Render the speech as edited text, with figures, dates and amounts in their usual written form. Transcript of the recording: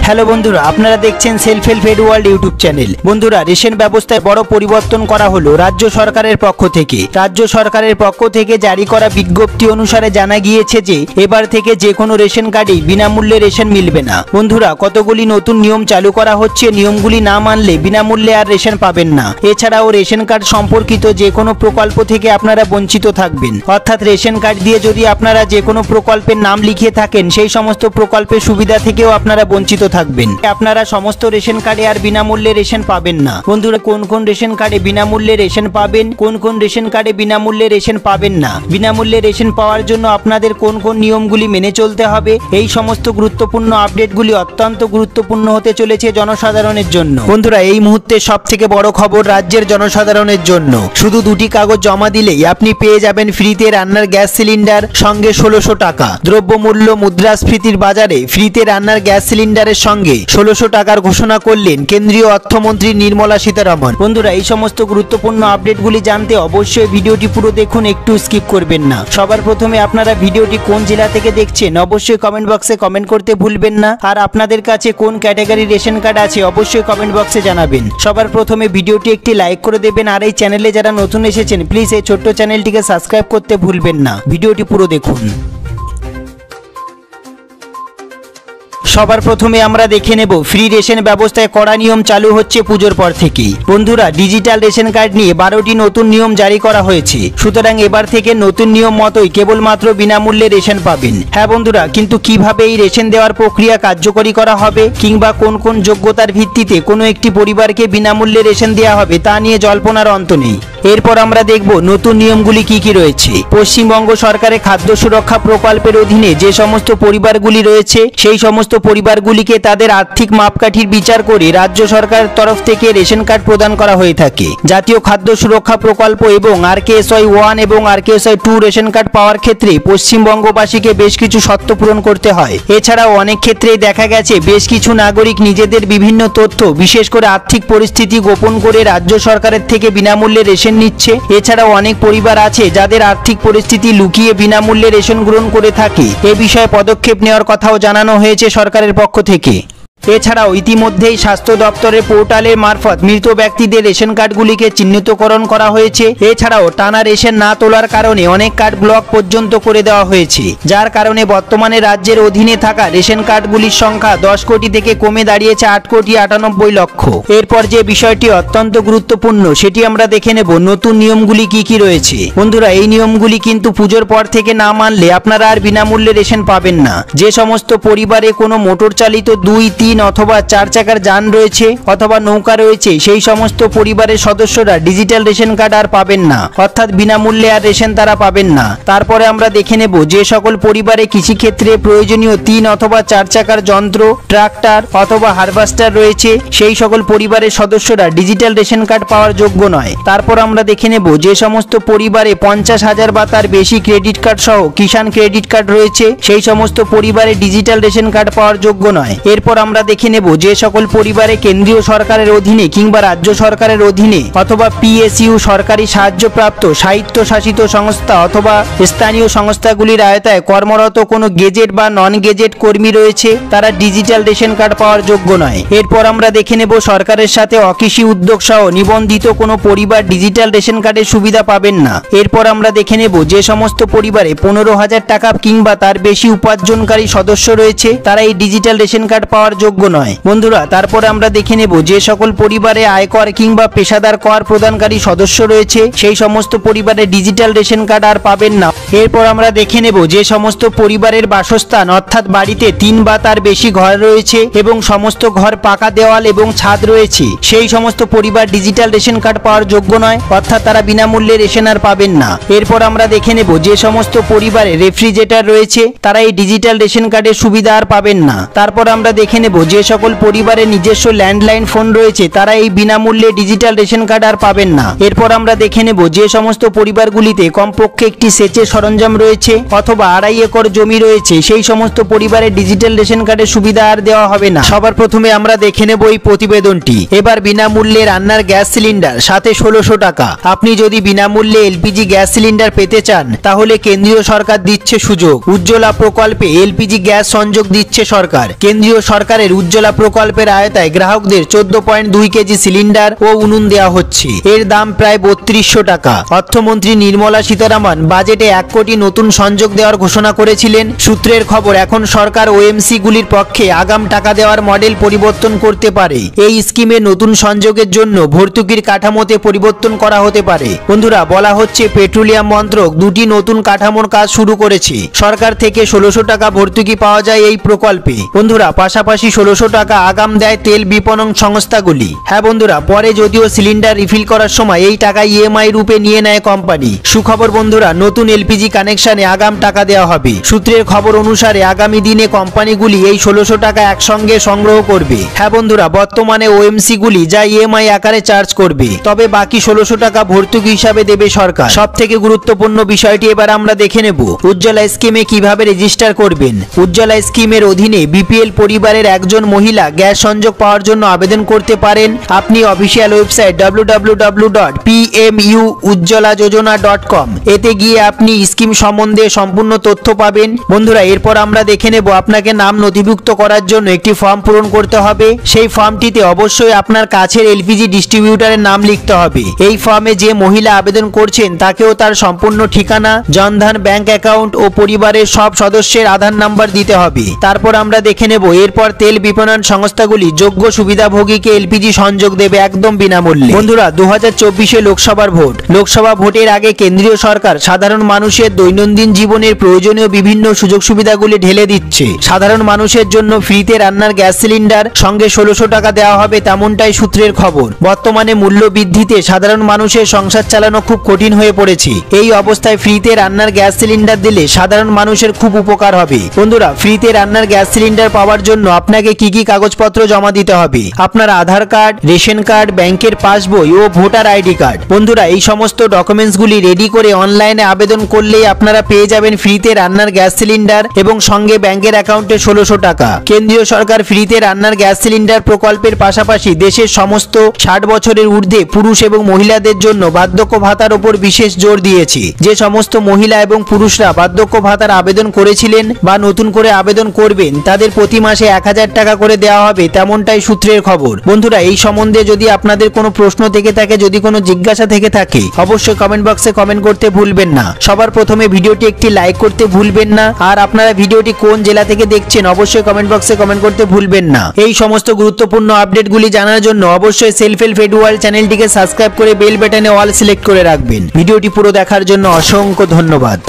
Hello বন্ধুরা, আপনারা দেখছেন self help aid world YouTube channel. বন্ধুরা, রেশন ব্যবস্থায় বড় পরিবর্তন করা হলো রাজ্য সরকারের পক্ষ থেকে। রাজ্য সরকারের পক্ষ থেকে জারি করা বিজ্ঞপ্তি অনুসারে জানা গিয়েছে যে এবার থেকে যে কোনো রেশন কার্ডেই বিনামূল্যে রেশন মিলবে না। বন্ধুরা, কতগুলি নতুন নিয়ম চালু করা হচ্ছে। নিয়মগুলি না মানলে বিনামূল্যে আর রেশন পাবেন না। এছাড়াও রেশন কার্ড সম্পর্কিত যে কোনো প্রকল্প থেকে আপনারা বঞ্চিত থাকবেন। অর্থাৎ রেশন কার্ড দিয়ে যদি আপনারা যে কোনো প্রকল্পের নাম লিখিয়ে থাকেন, সেই সমস্ত প্রকল্পের সুবিধা থেকেও আপনারা বঞ্চিত থাকবেন। আপনারা সমস্ত রেশন কার্ডে আর বিনামূল্যে রেশন পাবেন না। বন্ধুরা, কোন কোন রেশন কার্ডে বিনামূল্যে রেশন পাবেন, কোন কোন রেশন কার্ডে বিনামূল্যে রেশন পাবেন না, বিনামূল্যে রেশন পাওয়ার জন্য আপনাদের কোন কোন নিয়মগুলি মেনে চলতে হবে, এই সমস্ত গুরুত্বপূর্ণ আপডেটগুলি অত্যন্ত গুরুত্বপূর্ণ হতে চলেছে জনসাধারণের জন্য। বন্ধুরা, এই মুহূর্তে সবথেকে বড় খবর রাজ্যের জনসাধারণের জন্য। শুধু দুটি কাগজ জমা দিলেই আপনি পেয়ে যাবেন ফ্রিতে রান্নার গ্যাস সিলিন্ডার, সঙ্গে 1600 টাকা। দ্রব্যমূল্য মুদ্রাস্ফীতির বাজারে ফ্রিতে রান্নার গ্যাস সিলিন্ডারের সঙ্গে 1600 টাকার ঘোষণা করলেন কেন্দ্রীয় অর্থমন্ত্রী নির্মলা সীতারামন। বন্ধুরা, এই সমস্ত গুরুত্বপূর্ণ আপডেটগুলি জানতে অবশ্যই ভিডিওটি পুরো দেখুন, একটু স্কিপ করবেন না। সবার প্রথমে আপনারা ভিডিওটি কোন জেলা থেকে দেখছেন অবশ্যই কমেন্ট বক্সে কমেন্ট করতে ভুলবেন না। আর আপনাদের কাছে কোন ক্যাটাগরি রেশন কার্ড আছে অবশ্যই কমেন্ট বক্সে জানাবেন। সবার প্রথমে ভিডিওটি একটি লাইক করে দেবেন। আর এই চ্যানেলে যারা নতুন এসেছেন প্লিজ এই ছোট্ট চ্যানেলটিকে সাবস্ক্রাইব করতে ভুলবেন না। ভিডিওটি পুরো দেখুন। সবার প্রথমে আমরা দেখে নেব ফ্রি রেশন ব্যবস্থায় কড়া নিয়ম চালু হচ্ছে পুজোর পর থেকেই। বন্ধুরা, ডিজিটাল রেশন কার্ড নিয়ে 12টি নতুন নিয়ম জারি করা হয়েছে। সুতরাং এবার থেকে নতুন নিয়ম মতোই কেবলমাত্র বিনামূল্যে রেশন পাবেন। হ্যাঁ বন্ধুরা, কিন্তু কিভাবে এই রেশন দেওয়ার প্রক্রিয়া কার্যকরী করা হবে কিংবা কোন কোন যোগ্যতার ভিত্তিতে কোনো একটি পরিবারকে বিনামূল্যে রেশন দেওয়া হবে তা নিয়ে জল্পনার অন্ত নেই। এরপর আমরা দেখব নতুন নিয়মগুলি কি কি রয়েছে। পশ্চিমবঙ্গ সরকারের খাদ্য সুরক্ষা প্রকল্পের অধীনে যে সমস্ত পরিবারগুলি রয়েছে সেই সমস্ত পরিবারগুলিকে তাদের আর্থিক মাপকাঠির বিচার করে রাজ্য সরকারের তরফ থেকে রেশন কার্ড প্রদান করা হয়ে থাকে। জাতীয় খাদ্য সুরক্ষা প্রকল্প এবং RKSY 1 এবং RKSY 2 রেশন কার্ড পাওয়ার ক্ষেত্রে পশ্চিমবঙ্গবাসীকে বেশ কিছু শর্ত পূরণ করতে হয়। এছাড়াও অনেক ক্ষেত্রেই দেখা গেছে বেশ কিছু নাগরিক নিজেদের বিভিন্ন তথ্য, বিশেষ করে আর্থিক পরিস্থিতি গোপন করে রাজ্য সরকারের থেকে বিনামূল্যে রেশন নিচ্ছে। এছাড়াও অনেক পরিবার আছে যাদের আর্থিক পরিস্থিতি লুকিয়ে বিনামূল্যে রেশন গ্রহণ করে থাকে। এ বিষয়ে পদক্ষেপ নেওয়ার কথাও জানানো হয়েছে সরকারের পক্ষ থেকে। এছাড়াও ইতিমধ্যেই স্বাস্থ্য দপ্তরের পোর্টালের মারফত মৃত ব্যক্তিদের রেশন কার্ডগুলিকে চিহ্নিতকরণ করা হয়েছে। এছাড়াও টানা রেশন না তোলার কারণে অনেক কার্ড ব্লক পর্যন্ত করে দেওয়া হয়েছে, যার কারণে বর্তমানে রাজ্যের অধীনে থাকা রেশন কার্ডগুলির সংখ্যা 10 কোটি থেকে কমে দাঁড়িয়েছে 8 কোটি 98 লক্ষ। এরপর যে বিষয়টি অত্যন্ত গুরুত্বপূর্ণ সেটি আমরা দেখে নেব নতুন নিয়মগুলি কি কি রয়েছে। বন্ধুরা, এই নিয়মগুলি কিন্তু পুজোর পর থেকে না মানলে আপনারা আর বিনামূল্যে রেশন পাবেন না। যে সমস্ত পরিবারে কোনো মোটর চালিত 2, 3 অথবা 4 চাকার যান রয়েছে অথবা নৌকা রয়েছে, সেই সমস্ত পরিবারের সদস্যরা ডিজিটাল রেশন কার্ড আর পাবেন না, অর্থাৎ বিনামূল্যে আর রেশন তারা পাবেন না। তারপরে আমরা দেখে নেব যে সকল পরিবারে কৃষিক্ষেত্রে প্রয়োজনীয় 3 অথবা 4 চাকার যন্ত্র, ট্রাক্টর অথবা হারভেস্টার রয়েছে, সেই সকল পরিবারের সদস্যরা ডিজিটাল রেশন কার্ড পাওয়ার যোগ্য নয়। তারপর আমরা দেখে নেব যে সমস্ত পরিবারে 50,000 বা তার বেশি ক্রেডিট কার্ড সহ কিষাণ ক্রেডিট কার্ড রয়েছে, সেই সমস্ত পরিবারে ডিজিটাল রেশন কার্ড পাওয়ার যোগ্য নয়। এরপর আমরা দেখে নেব যে সকল পরিবারে কেন্দ্রীয় সরকারের অধীনে কিংবা রাজ্য সরকারের অধীনে অথবা PSU সরকারি সাহায্যপ্রাপ্ত স্বায়ত্তশাসিত সংস্থা অথবা স্থানীয় সংস্থাগুলির আওতায় কর্মরত কোনো গেজেট বা নন গেজেট কর্মী রয়েছে, তারা ডিজিটাল রেশন কার্ড পাওয়ার যোগ্য নয়। এরপর আমরা দেখে নেব সরকারের সাথে অকৃষি উদ্যোগ সহ নিবন্ধিত কোনো পরিবার ডিজিটাল রেশন কার্ডের সুবিধা পাবেন না। এরপর আমরা দেখে নেব যে সমস্ত পরিবারে 15,000 টাকা কিংবা তার বেশি উপার্জনকারী সদস্য রয়েছে, তারা এই ডিজিটাল রেশন কার্ড পাওয়ার যোগ্য নয়। বন্ধুরা, তারপরে আমরা দেখে নেব যে সকল পরিবারে আয়কর কিংবা পেশাদার কর প্রদানকারী সদস্য রয়েছে, সেই সমস্ত পরিবারে ডিজিটাল রেশন কার্ড আর পাবেন না। এরপর আমরা দেখে নেব যে সমস্ত পরিবারের বাসস্থান অর্থাৎ বাড়িতে 3 বা তার বেশি ঘর রয়েছে এবং সমস্ত ঘর পাকা দেওয়াল এবং ছাদ রয়েছে, সেই সমস্ত পরিবার ডিজিটাল রেশন কার্ড পাওয়ার যোগ্য নয়, অর্থাৎ তারা বিনামূল্যে রেশন আর পাবেন না। এরপর আমরা দেখে নেব যে সমস্ত পরিবারে রেফ্রিজারেটর রয়েছে, তারা এই ডিজিটাল রেশন কার্ডের সুবিধা আর পাবেন না। তারপর আমরা দেখে নেব যে সকল পরিবারে নিজস্ব ল্যান্ডলাইন ফোন রয়েছে, তারা এই বিনামূল্যে ডিজিটাল রেশন কার্ড আর পাবেন না। এরপর আমরা দেখে নেব যে সমস্ত পরিবারগুলিতে কমপক্ষে একটি সেচের সরঞ্জাম রয়েছে অথবা 2.5 একর জমি রয়েছে, সেই সমস্ত পরিবারে ডিজিটাল রেশন কার্ডের সুবিধা আর দেওয়া হবে না। সবার প্রথমে আমরা দেখে নেব এই প্রতিবেদনটি। এবার বিনামূল্যে রান্নার গ্যাস সিলিন্ডার, সাথে 1600 টাকা। আপনি যদি বিনামূল্যে LPG গ্যাস সিলিন্ডার পেতে চান তাহলে কেন্দ্রীয় সরকার দিচ্ছে সুযোগ। উজ্জ্বলা প্রকল্পে LPG গ্যাস সংযোগ দিচ্ছে সরকার। কেন্দ্রীয় সরকারের সরকারের উজ্জ্বলা প্রকল্পের আওতায় গ্রাহকদের 14.2 কেজি সিলিন্ডার ও উনুন দেওয়া হচ্ছে। এর দাম প্রায় 3200 টাকা। অর্থমন্ত্রী নির্মলা সীতারামন বাজেটে 1 কোটি নতুন সংযোগ দেওয়ার ঘোষণা করেছিলেন। সূত্রের খবর, এখন সরকার ওএমসি গুলির পক্ষে আগাম টাকা দেওয়ার মডেল পরিবর্তন করতে পারে। এই স্কিমে নতুন সংযোগের জন্য ভর্তুকির কাঠামোতে পরিবর্তন করা হতে পারে। বন্ধুরা, বলা হচ্ছে পেট্রোলিয়াম মন্ত্রক দুটি নতুন কাঠামোর কাজ শুরু করেছে। সরকার থেকে 1600 টাকা ভর্তুকি পাওয়া যায় এই প্রকল্পে। বন্ধুরা, পাশাপাশি 1600 টাকা আগাম দেয় তেল বিপণন সংস্থাগুলি। হ্যাঁ বন্ধুরা, পরে যদিও সিলিন্ডার রিফিল করার সময় এই টাকা ইএমআই রূপে নিয়ে নেয় কোম্পানি। সুখবর বন্ধুরা, নতুন এলপিজি কানেকশনে আগাম টাকা দেওয়া হবে। সূত্রের খবর অনুসারে আগামী দিনে কোম্পানিগুলি এই 1600 টাকা একসঙ্গে সংগ্রহ করবে। হ্যাঁ বন্ধুরা, বর্তমানে ওএমসি গুলি যা ইএমআই আকারে চার্জ করবে, তবে বাকি 1600 টাকা ভর্তুকি হিসাবে দেবে সরকার। সব থেকে গুরুত্বপূর্ণ বিষয়টি এবার আমরা দেখে নেব, উজ্জ্বলা স্কিমে কিভাবে রেজিস্টার করবেন। উজ্জ্বলা স্কিমের অধীনে বিপিএল পরিবারের একজন মহিলা গ্যাস সংযোগ পাওয়ার জন্য আবেদন করতে পারেন। আপনি অফিসিয়াল ওয়েবসাইট www.pmujjolajojona.com এতে গিয়ে আপনি স্কিম সম্বন্ধে সম্পূর্ণ তথ্য পাবেন। বন্ধুরা, এরপর আমরা দেখে নেব আপনাকে নাম নথিভুক্ত করার জন্য একটি ফর্ম পূরণ করতে হবে। সেই ফর্মটিতে অবশ্যই আপনার কাছের এলপিজি ডিস্ট্রিবিউটরের নাম লিখতে হবে। এই ফর্মে যে মহিলা আবেদন করছেন তাকেও তার সম্পূর্ণ ঠিকানা, জনধন ব্যাংক অ্যাকাউন্ট ও পরিবারের সব সদস্যের আধার নাম্বার দিতে হবে। তারপর আমরা দেখে নেব এরপর তেল বিপণন সংস্থাগুলি যোগ্য সুবিধাভোগীকে এলপিজি সংযোগ দেবে একদম বিনামূল্যে। বন্ধুরা, 2024 লোকসভার ভোট। লোকসভা ভোটের আগে কেন্দ্রীয় সরকার সাধারণ মানুষের দৈনন্দিন জীবনের প্রয়োজনীয় বিভিন্ন সুযোগ সুবিধাগুলি ঢেলে দিচ্ছে। সাধারণ মানুষের জন্য ফ্রিতে রান্নার গ্যাস সিলিন্ডার সঙ্গে 1600 টাকা দেওয়া হবে, তেমনটাই সূত্রের খবর। বর্তমানে মূল্য বৃদ্ধিতে সাধারণ মানুষের সংসার চালানো খুব কঠিন হয়ে পড়েছে। এই অবস্থায় ফ্রিতে রান্নার গ্যাস সিলিন্ডার দিলে সাধারণ মানুষের খুব উপকার হবে। বন্ধুরা, ফ্রিতে রান্নার গ্যাস সিলিন্ডার পাওয়ার জন্য আপনাকে কি কি কাগজপত্র জমা দিতে হবে? আপনার আধার কার্ড, রেশন কার্ড, ব্যাংকের পাসবই ও ভোটার আইডি কার্ড। বন্ধুরা, এই সমস্ত ডকুমেন্টসগুলি রেডি করে অনলাইনে আবেদন করলেই আপনারা পেয়ে যাবেন ফ্রিতে রান্নার গ্যাস সিলিন্ডার এবং সঙ্গে ব্যাংকের অ্যাকাউন্টে 1600 টাকা। কেন্দ্রীয় সরকার ফ্রিতে রান্নার গ্যাস সিলিন্ডার প্রকল্পের পাশাপাশি দেশের সমস্ত 60 বছরের ঊর্ধ্বে পুরুষ এবং মহিলাদের জন্য বার্ধক্য ভাতার উপর বিশেষ জোর দিয়েছে। যে সমস্ত মহিলা এবং পুরুষরা বার্ধক্য ভাতার আবেদন করেছিলেন বা নতুন করে আবেদন করবেন, তাদের প্রতি মাসে 1000 টাকা করে দেওয়া হবে, তেমনটাই সূত্রের খবর। বন্ধুরা, এই সম্বন্ধে যদি আপনাদের কোনো প্রশ্ন থেকে থাকে, যদি কোনো জিজ্ঞাসা থেকে থাকে, অবশ্যই কমেন্ট বক্সে কমেন্ট করতে ভুলবেন না। সবার প্রথমে ভিডিওটি একটি লাইক করতে ভুলবেন না। আর আপনারা ভিডিওটি কোন জেলা থেকে দেখছেন অবশ্যই কমেন্ট বক্সে কমেন্ট করতে ভুলবেন না। এই সমস্ত গুরুত্বপূর্ণ আপডেটগুলি জানার জন্য অবশ্যই সেলফ হেল্প এডু ওয়ার্ল্ড চ্যানেলটিকে সাবস্ক্রাইব করে বেল বাটনে অল সিলেক্ট করে রাখবেন। ভিডিওটি পুরো দেখার জন্য অসংখ্য ধন্যবাদ।